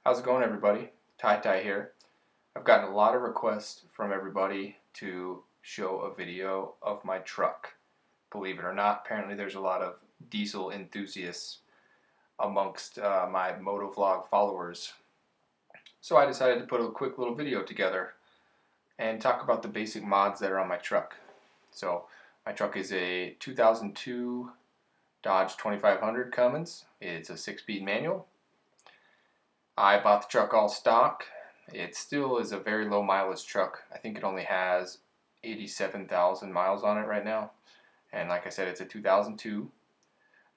How's it going, everybody? Ty here. I've gotten a lot of requests from everybody to show a video of my truck. Believe it or not, apparently there's a lot of diesel enthusiasts amongst my motovlog followers. So I decided to put a quick little video together and talk about the basic mods that are on my truck. So my truck is a 2002 Dodge 2500 Cummins. It's a 6-speed manual. I bought the truck all stock. It still is a very low mileage truck. I think it only has 87,000 miles on it right now. And like I said, it's a 2002.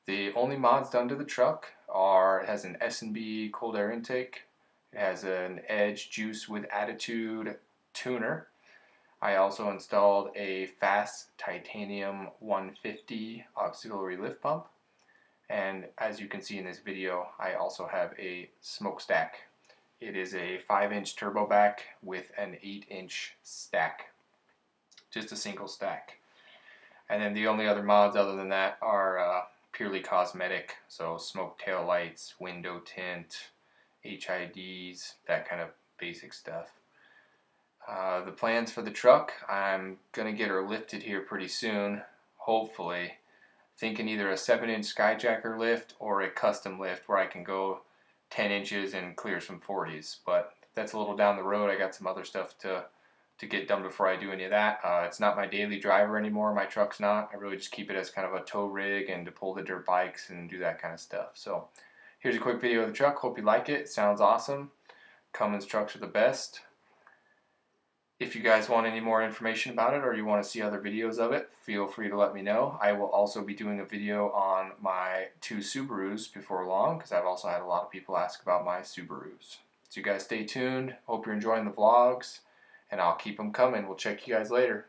The only mods done to the truck are, it has an S&B cold air intake. It has an Edge Juice with Attitude tuner. I also installed a fast titanium 150 auxiliary lift pump. And as you can see in this video, I also have a smokestack. It is a 5-inch turbo back with an 8-inch stack. Just a single stack. And then the only other mods other than that are purely cosmetic. So smoke tail lights, window tint, HIDs, that kind of basic stuff. The plans for the truck, I'm going to get her lifted here pretty soon, hopefully. Thinking either a 7-inch skyjacker lift or a custom lift where I can go 10 inches and clear some 40s. But that's a little down the road. I got some other stuff to get done before I do any of that. It's not my daily driver anymore. My truck's not. I really just keep it as kind of a tow rig and to pull the dirt bikes and do that kind of stuff. So here's a quick video of the truck. Hope you like it. It sounds awesome. Cummins trucks are the best. If you guys want any more information about it or you want to see other videos of it, feel free to let me know. I will also be doing a video on my 2 Subarus before long because I've also had a lot of people ask about my Subarus. So you guys stay tuned. Hope you're enjoying the vlogs and I'll keep them coming. We'll check you guys later.